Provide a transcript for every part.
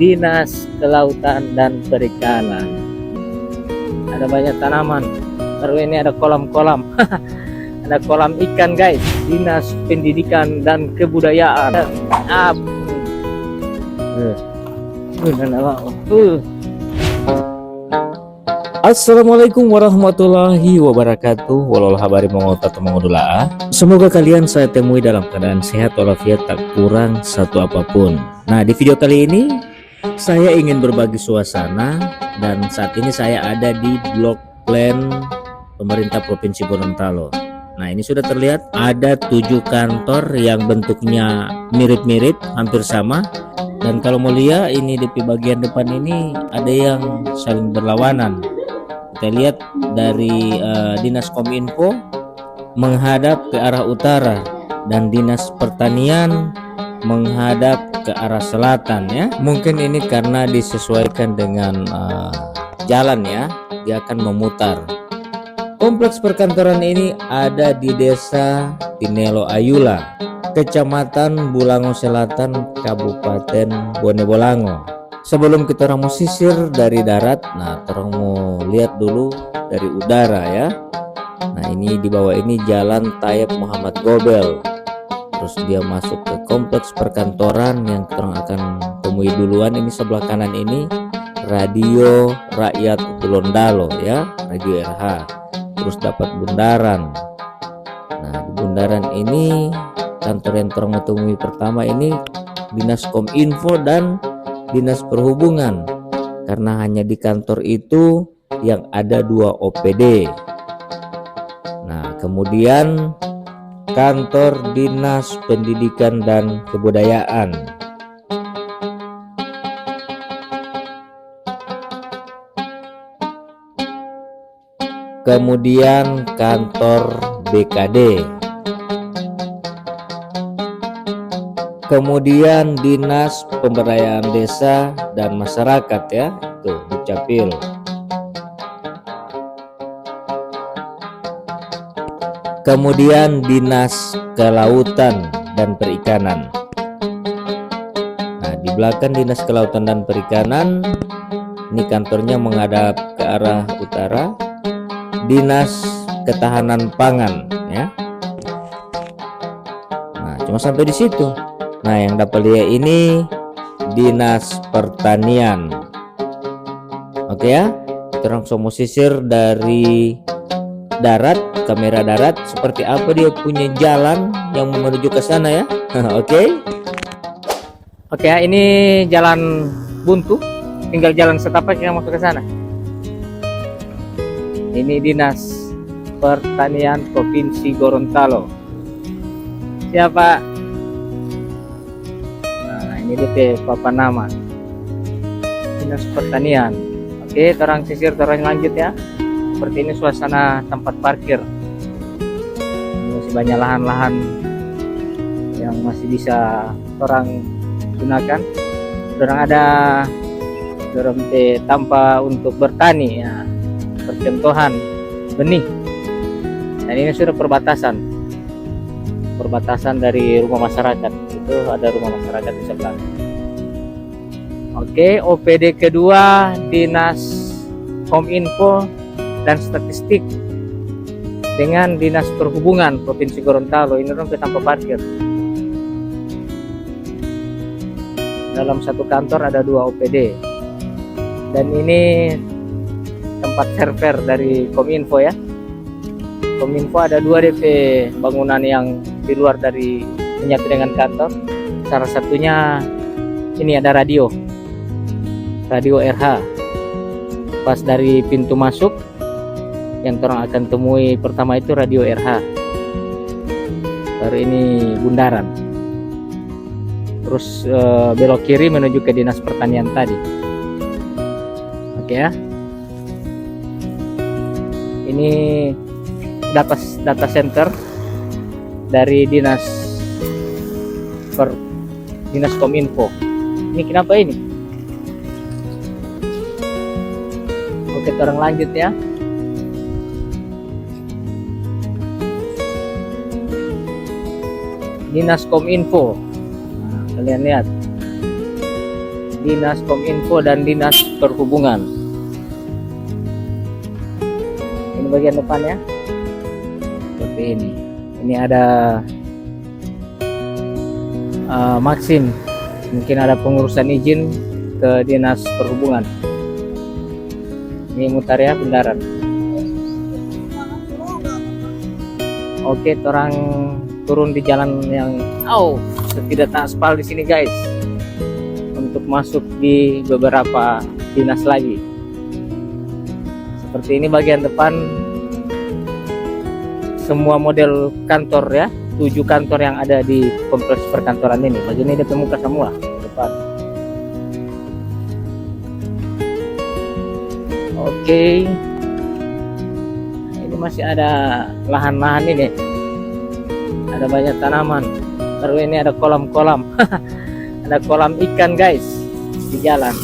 Dinas Kelautan dan Perikanan. Ada banyak tanaman. Baru ini ada kolam-kolam. Ada kolam ikan guys. Dinas Pendidikan dan Kebudayaan. Assalamualaikum warahmatullahi wabarakatuh. Walau habari mengotatu mengodula. Semoga kalian saya temui dalam keadaan sehat walafiat tak kurang satu apapun. Nah, di video kali ini saya ingin berbagi suasana, dan saat ini saya ada di blok plan pemerintah Provinsi Gorontalo. Nah, ini sudah terlihat ada 7 kantor yang bentuknya mirip-mirip, hampir sama. Dan kalau mau lihat ini di bagian depan ini ada yang saling berlawanan. Kita lihat dari Dinas Kominfo menghadap ke arah utara dan Dinas Pertanian menghadap ke arah selatan ya. Mungkin ini karena disesuaikan dengan jalan ya, dia akan memutar. Kompleks perkantoran ini ada di Desa Tinelo Ayula, Kecamatan Bulango Selatan, Kabupaten Bone Bolango. Sebelum kita mau sisir dari darat, nah kita mau lihat dulu dari udara ya. Nah, ini di bawah ini Jalan Tayeb Muhammad Gobel. Terus dia masuk ke kompleks perkantoran yang kita akan temui duluan. Ini sebelah kanan ini Radio Rakyat Gorontalo ya, Radio RH. Terus dapat bundaran. Nah, di bundaran ini kantor yang kita mau temui pertama ini Dinas Kominfo dan Dinas Perhubungan, karena hanya di kantor itu yang ada 2 OPD. Nah, kemudian kantor Dinas Pendidikan dan Kebudayaan. Kemudian kantor BKD. Kemudian Dinas Pemberdayaan Desa dan Masyarakat ya, tuh Dukcapil. Kemudian Dinas Kelautan dan Perikanan. Nah, di belakang Dinas Kelautan dan Perikanan ini kantornya menghadap ke arah utara, Dinas Ketahanan Pangan ya. Nah, cuma sampai di situ. Nah, yang dapat lihat ini Dinas Pertanian. Oke ya, kita langsung mau sisir dari darat, kamera darat, seperti apa dia punya jalan yang menuju ke sana ya. Oke. Oke ya, ini jalan buntu, tinggal jalan setapak yang masuk ke sana. Ini Dinas Pertanian Provinsi Gorontalo. Siapa? Ini DP papan nama Dinas Pertanian. Oke, orang sisir, orang lanjut ya. Seperti ini suasana tempat parkir. Ini masih banyak lahan-lahan yang masih bisa orang gunakan. Orang ada tanpa untuk bertani ya, percontohan benih. Dan ini sudah perbatasan dari rumah masyarakat. Itu ada rumah masyarakat di sebelah. Oke, OPD kedua Dinas Kominfo dan Statistik dengan Dinas Perhubungan Provinsi Gorontalo. Ini orang tanpa parkir. Dalam satu kantor ada 2 OPD. Dan ini tempat server dari Kominfo ya. Kominfo ada 2 DP bangunan yang di luar dari menyatu dengan kantor. Salah satunya ini ada radio RH. Pas dari pintu masuk yang orang akan temui pertama itu Radio RH. Baru ini bundaran. Terus belok kiri menuju ke Dinas Pertanian tadi. Oke ya. Ini data center dari Dinas Kominfo. Ini kenapa ini? Oke, orang lanjut ya. Dinas Kominfo. Nah, kalian lihat Dinas Kominfo dan Dinas Perhubungan. Ini bagian depannya seperti ini. Ini ada Maxim, mungkin ada pengurusan izin ke Dinas Perhubungan. Ini mutar ya kendaraan. Oke, orang turun di jalan yang tidak aspal di sini guys, untuk masuk di beberapa dinas lagi. Seperti ini bagian depan, semua model kantor ya, 7 kantor yang ada di kompleks perkantoran ini. Bagian ini ditemukan semua di depan. Oke, ini masih ada lahan-lahan ini, ada banyak tanaman. Baru ini ada kolam-kolam. Ada kolam ikan guys di jalan.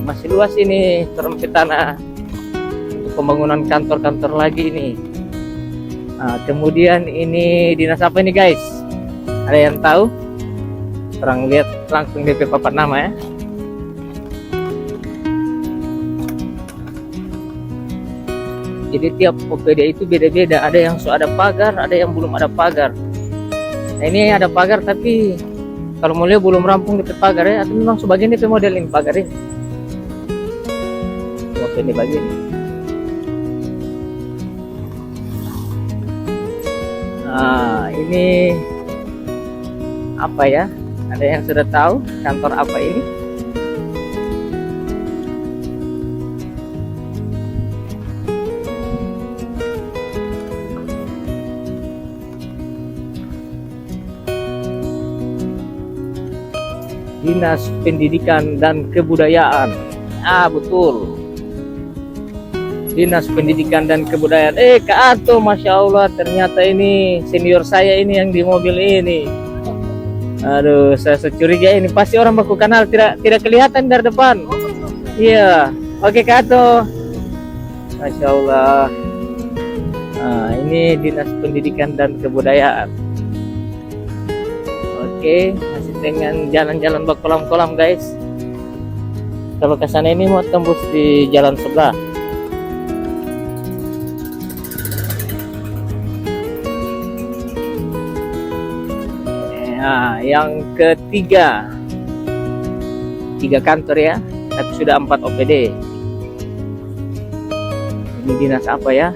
Masih luas ini terempit tanah untuk pembangunan kantor-kantor lagi ini. Kemudian ini dinas apa ini guys? Ada yang tahu? Terang lihat langsung DP papan nama ya. Jadi tiap OPD itu beda-beda. Ada yang sudah ada pagar, ada yang belum ada pagar. Nah, ini ada pagar tapi kalau mulai belum rampung DP pagar ya. Atau memang sebagian DP model ini pagar ini. OPD bagian. Ini apa ya? Ada yang sudah tahu kantor apa ini? Dinas Pendidikan dan Kebudayaan. Betul. Dinas Pendidikan dan Kebudayaan. Kak Ato, Masya Allah, ternyata ini senior saya ini yang di mobil ini. Aduh, saya curiga ini pasti orang baku kenal, tidak kelihatan dari depan. Iya. Oke Kak Ato. Masya Allah. Ini Dinas Pendidikan dan Kebudayaan. Oke, masih dengan jalan-jalan bak kolam-kolam guys. Kalau ke sana ini mau tembus di jalan sebelah. Yang ketiga, 3 kantor ya, tapi sudah 4 OPD. Ini dinas apa ya?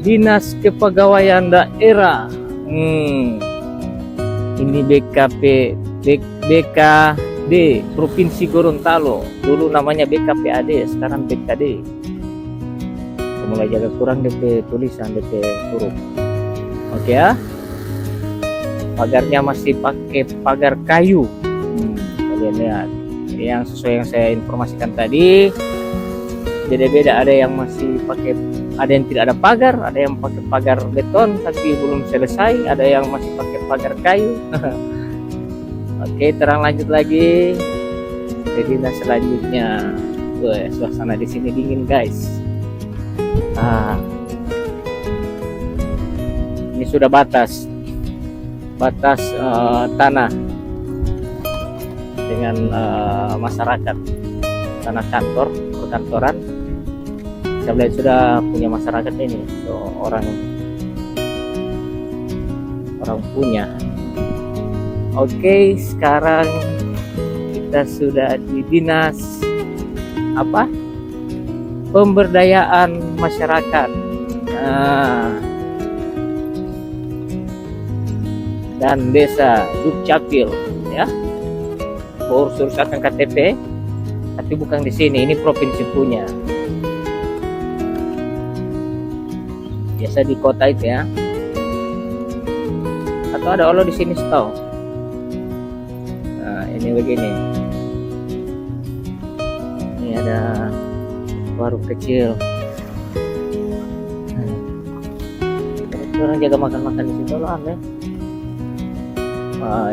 Dinas Kepegawaian Daerah. Ini BKD Provinsi Gorontalo. Dulu namanya BKPAD, sekarang BKD. Mulai jaga kurang DP tulisan, DP huruf. Oke ya. Pagarnya masih pakai pagar kayu. Kalian lihat. Yang sesuai yang saya informasikan tadi. Beda-beda, ada yang masih pakai, ada yang tidak ada pagar, ada yang pakai pagar beton tapi belum selesai, ada yang masih pakai pagar kayu. Oke, terang lanjut lagi ke dinas selanjutnya. Suasana di sini dingin guys. Ini sudah batas tanah dengan masyarakat, tanah kantor perkantoran. Saya lihat sudah punya masyarakat ini, orang punya. Oke, sekarang kita sudah di dinas apa? Pemberdayaan masyarakat. Dan desa Dukcapil ya. Urus-urusan KTP, tapi bukan di sini, ini provinsi punya. Biasa di kota itu ya. Atau ada Allah di sini setahu. Ini begini. Ini ada warung kecil. Orang jaga makan-makan di situ lah ya.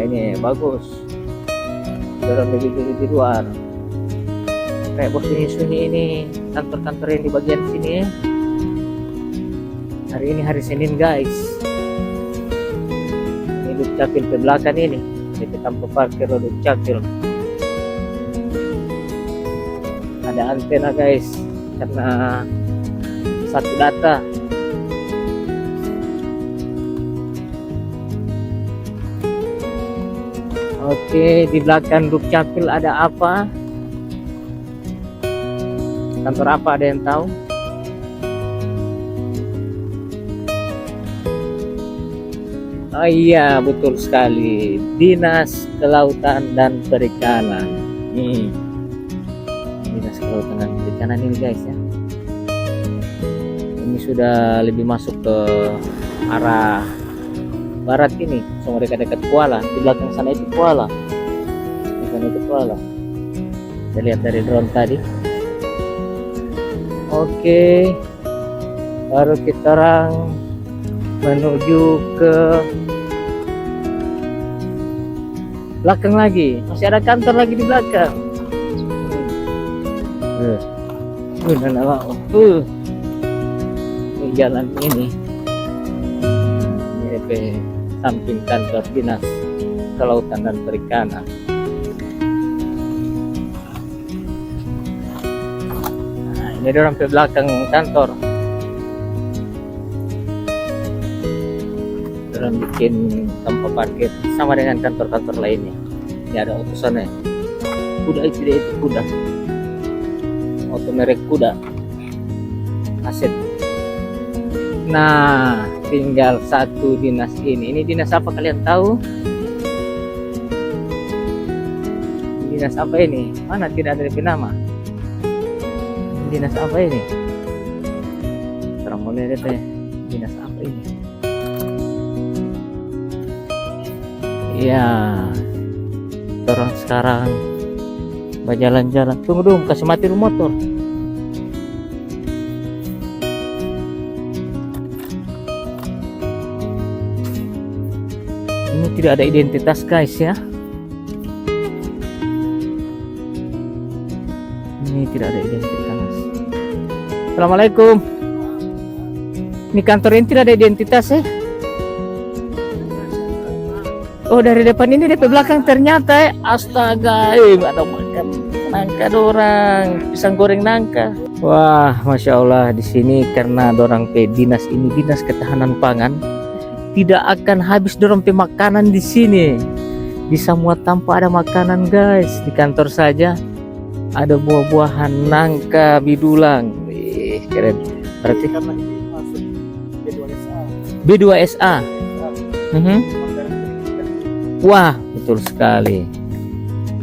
Ini bagus. Orang di luar. Kayak bos sunyi ini kantor-kantor yang di bagian sini ya. Hari ini hari Senin guys. Dukcapil ke belakang ini, jadi tempat parkir Dukcapil. Ada antena guys, karena satu data. Oke, di belakang Dukcapil ada apa? Kantor apa, ada yang tahu? Oh iya, betul sekali. Dinas Kelautan dan Perikanan. Dinas Kelautan dan Perikanan ini guys ya. Ini sudah lebih masuk ke arah barat ini. Sama dekat-dekat Kuala. Di belakang sana itu Kuala. Bukan itu Kuala. Kita lihat dari drone tadi. Oke. Baru kita orang menuju ke belakang lagi, masih ada kantor lagi di belakang. Ini jalan ini samping kantor Dinas Kelautan dan Perikanan. Nah, ini dia sampai belakang kantor. Orang bikin tempat parkir sama dengan kantor-kantor lainnya. Ini ada auto sana. Kuda itu dia, itu kuda. Auto merek kuda. Aset. Nah, tinggal satu dinas ini. Ini dinas apa kalian tahu? Dinas apa ini? Mana tidak ada nama? Dinas apa ini? Terang mulai lihat ya. Dinas apa ini? Ya, orang sekarang berjalan-jalan. Tunggu dulu, kasih mati dulu motor. Ini tidak ada identitas guys ya. Ini tidak ada identitas. Assalamualaikum. Ini kantor ini tidak ada identitas ya. Oh, dari depan ini, dari belakang ternyata astaga, ada makan nangka dorang, pisang goreng nangka. Wah, masya Allah, di sini karena dorang dinas ini dinas ketahanan pangan, tidak akan habis dorang makanan di sini. Di semua tanpa ada makanan guys. Di kantor saja ada buah-buahan nangka, bidulang. Keren. Berarti karena ini masuk B2SA. B2SA. Wah, betul sekali.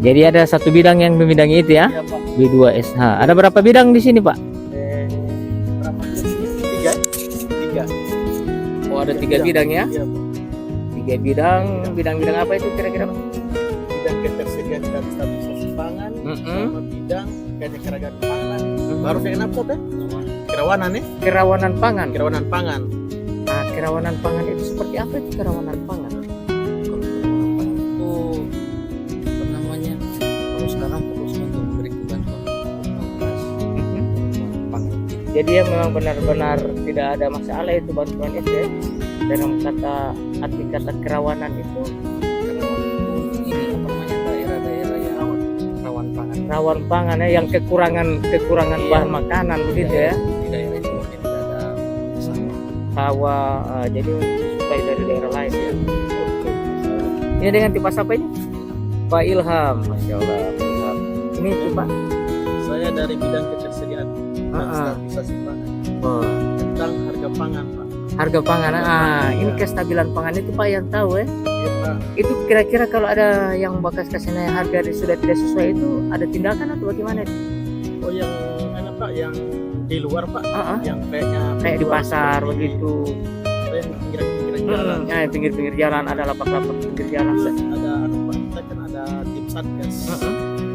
Jadi ada satu bidang yang membidangi itu ya, B2SH. Ada berapa bidang di sini, Pak? Berapa? Tiga. Oh, ada tiga bidang ya? Iya, Tiga bidang. Bidang-bidang apa itu kira-kira, Pak? bidang ketersediaan dan stabilisasi pangan, sama bidang keanekaragaman pangan. Baru saya kenapa teh? Kerawanan nih? Kerawanan pangan. Kerawanan pangan. Nah, kerawanan pangan itu seperti apa itu kerawanan pangan? Jadi ya memang benar-benar tidak ada masalah itu bantuan itu ya. Dalam kata arti kata kerawanan itu ini apa namanya daerah-daerah yang rawan pangan. Rawan pangan ya, yang kekurangan Iya. bahan makanan begitu ya. Di daerah itu mungkin tidak ada Hawa jadi disuplai dari daerah lain ya. Oke. Ini dengan tipe apa ini? Pak Ilham, masya Allah. Pak Ilham. Ini itu Pak. Saya dari bidang ketersediaan dan stabilisasi pangan. Oh. Tentang harga pangan, Pak. Harga pangan. Ini kestabilan pangan itu Pak yang tahu ya. Iya, Pak. Itu kira-kira kalau ada yang bakas kasih naik harga sudah tidak sesuai itu ada tindakan atau bagaimana itu? Oh, yang mana, Pak? Yang di luar, Pak? Yang kayaknya Kayak di pasar begitu. Yang pinggir-pinggir jalan. Nah, pinggir-pinggir jalan ada lapak-lapak pinggir jalan. Ada Pak, kita kan ada tim satgas.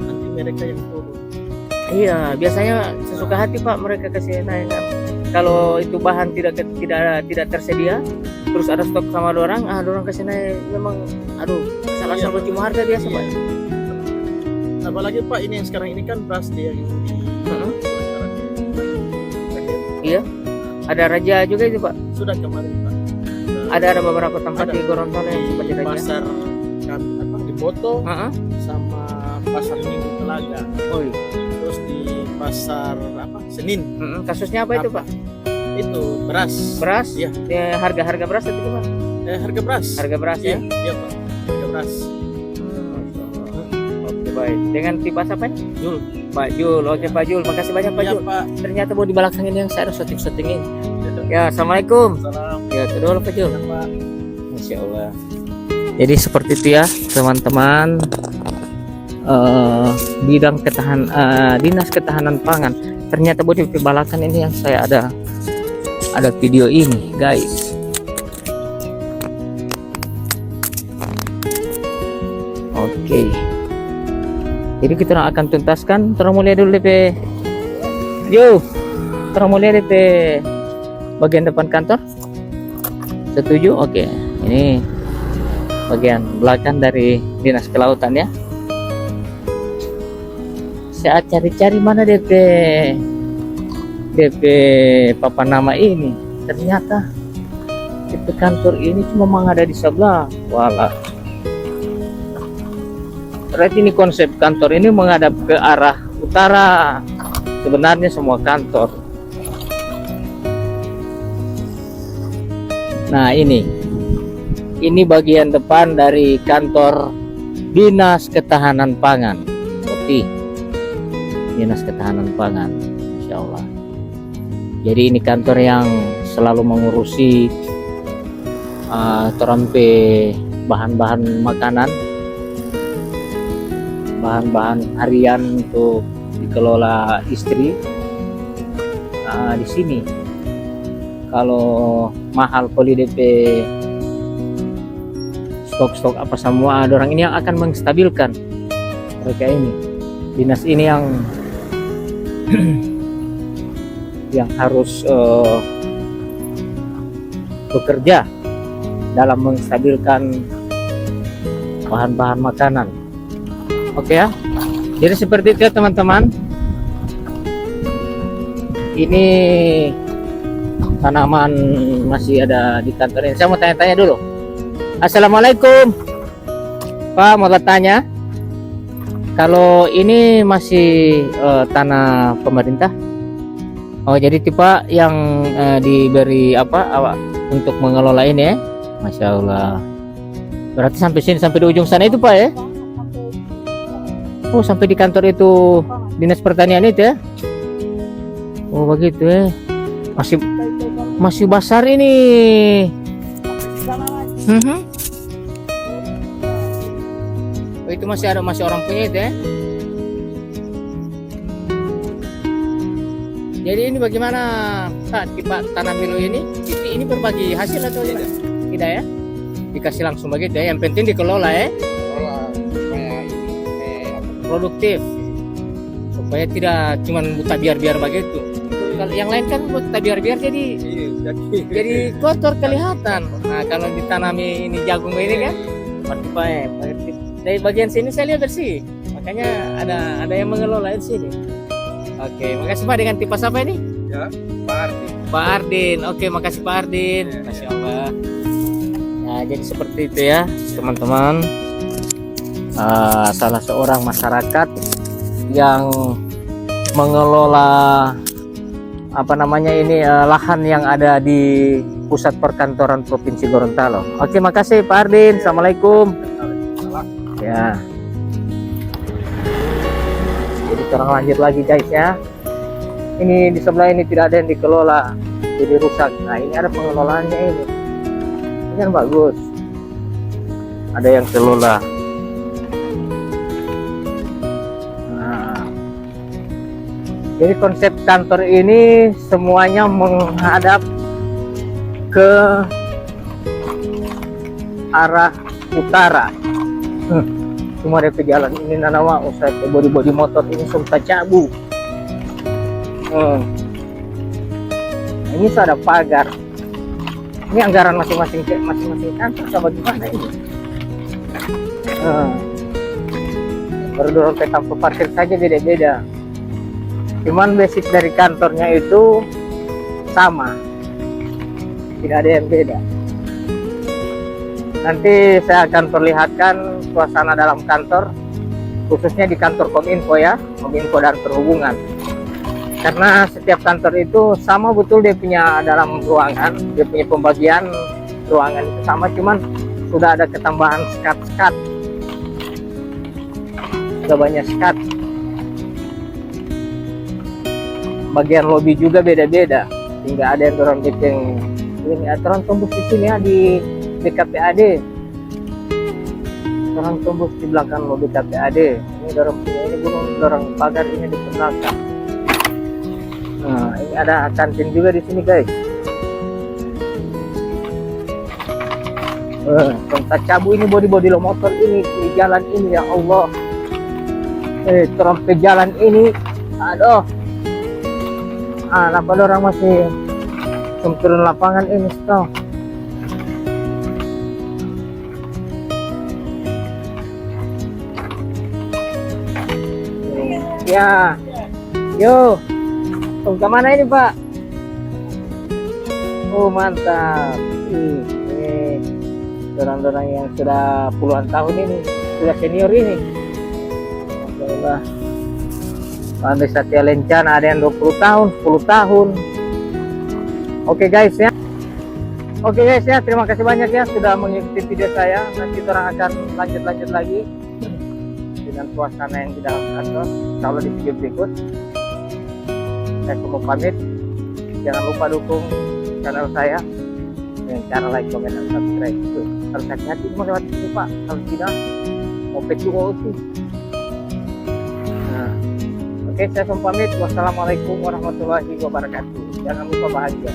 Nanti mereka yang turun. Iya, biasanya sesuka hati Pak mereka kasih naik. Kalau itu bahan tidak tersedia, terus ada stok sama dorang, dorang kasih naik memang, aduh, asal-asal cuma harga biasa Pak. Apalagi Pak, ini yang sekarang ini kan beras dia yang di Iya, ada raja juga itu Pak. sudah kemarin Pak. Ada beberapa tempat Ada. di Gorontalo yang seperti Di tadi. pasar apa di Boto Heeh. sama pasar Minggu Telaga. Oh iya. Terus di pasar apa Senin Kasusnya apa itu Pak? itu beras. Beras? Iya. Harga harga beras itu gimana? Harga beras. Harga beras Iya, ya? iya Pak. Harga beras. Oke baik. Dengan tipe apa nih? Jul. Pak Jul. Oke Pak Jul. Makasih banyak Pak Iya Jul. Pak. Ternyata mau di belakang ini yang saya ada syuting-syutingin. Ya, assalamualaikum. Salam. Ya, itu dulu Pak Jul. Pak. Masya Allah. Jadi seperti itu ya teman-teman. Bidang dinas ketahanan pangan. Ternyata di belakang ini yang saya ada video ini guys. Oke. Jadi kita akan tuntaskan. Terus mulai dulu DP. Yo. Terus mulai DP bagian depan kantor. Setuju? Oke. Ini bagian belakang dari dinas kelautan ya. Saya cari-cari mana DP papan nama ini. Ternyata DP kantor ini cuma ada di sebelah. Walah. Berarti ini konsep kantor ini menghadap ke arah utara. Sebenarnya semua kantor. Nah ini bagian depan dari kantor Dinas Ketahanan Pangan. Oke, Dinas Ketahanan Pangan, Insya Allah. Jadi ini kantor yang selalu mengurusi terampe bahan-bahan makanan, bahan-bahan harian untuk dikelola istri. Di sini kalau mahal poli DP stok-stok apa semua ada orang ini yang akan menstabilkan mereka ini. Dinas ini yang harus bekerja dalam menstabilkan bahan-bahan makanan. Oke ya. Jadi seperti itu ya teman-teman. Ini tanaman masih ada di kantor ini. Saya mau tanya-tanya dulu. Assalamualaikum Pak, mau tanya, kalau ini masih tanah pemerintah? Oh jadi tipe yang diberi apa untuk mengelola ini ya? Masya Allah. Berarti sampai sini, sampai di ujung sana itu Pak ya? Oh sampai di kantor itu Dinas Pertanian itu ya? Oh begitu ya. Masih besar ini. Oh, itu masih orang punya itu ya. Jadi ini bagaimana Pak tipe tanam milo ini? Ini berbagi hasil atau tidak? Tidak ya? Dikasih langsung begitu ya. Yang penting dikelola ya. Supaya ini Produktif. Supaya tidak cuma buta biar-biar begitu. Kalau yang lain kan buta biar-biar jadi kotor kelihatan. Nah kalau ditanami ini jagung ini kan dari bagian sini saya lihat bersih, makanya ada yang mengelola di sini. Oke, makasih Pak. Dengan tipe apa ini? Ya, Pak Ardin. Pak Ardin. Oke, makasih Pak Ardin. Masya Allah. Nah jadi seperti itu ya teman-teman. Salah seorang masyarakat yang mengelola lahan yang ada di pusat perkantoran Provinsi Gorontalo. Oke, makasih Pak Ardin. Assalamualaikum. Ya. Jadi kita lanjut lagi guys ya. Ini di sebelah ini tidak ada yang dikelola, jadi rusak. Nah ini ada pengelolaannya ini. Ini kan bagus. Ada yang kelola. Jadi konsep kantor ini semuanya menghadap ke arah utara. Cuma ada jalan ini nanawa usai bodi motor ini sumpah cabu. Ini sudah ada pagar. Ini anggaran masing-masing kantor sama gimana ini? Baru dorong ke tempat parkir saja beda-beda. Cuman basic dari kantornya itu sama, tidak ada yang beda. Nanti saya akan perlihatkan suasana dalam kantor, khususnya di kantor Kominfo ya, Kominfo dan Perhubungan. Karena setiap kantor itu sama betul dia punya dalam ruangan, dia punya pembagian ruangan itu sama, cuman sudah ada ketambahan skat-skat, sudah banyak skat. Bagian lobi juga beda-beda, hingga ada yang dorong bikin ini aturan tembus di sini ya di BKPAD, dorong tembus di belakang lobi BKPAD. Ini dorong ini gunung dorong pagar ini di belakang. Nah, ini ada kantin juga di sini guys. Tempat cabu ini bodi-bodi lo motor ini di jalan ini ya Allah. Trompet jalan ini, aduh. Kenapa orang masih turun lapangan ini toh? Ya, yo. Kemana ini Pak? Oh mantap. Ini orang-orang yang sudah puluhan tahun ini, sudah senior ini. Alhamdulillah. Pandai Satya Lencana ada yang 20 tahun, 10 tahun. Oke guys ya. Oke guys ya, terima kasih banyak ya sudah mengikuti video saya. Nanti orang akan lanjut lagi dengan suasana yang di dalam kantor. Kalau di video berikut. Saya mau pamit, jangan lupa dukung channel saya dengan cara like, comment, dan subscribe. Harus hati-hati melewati sini Pak, kalau tidak mau pecuo sih. Nah, oke, saya pamit. Wassalamualaikum warahmatullahi wabarakatuh. Jangan lupa bahagia.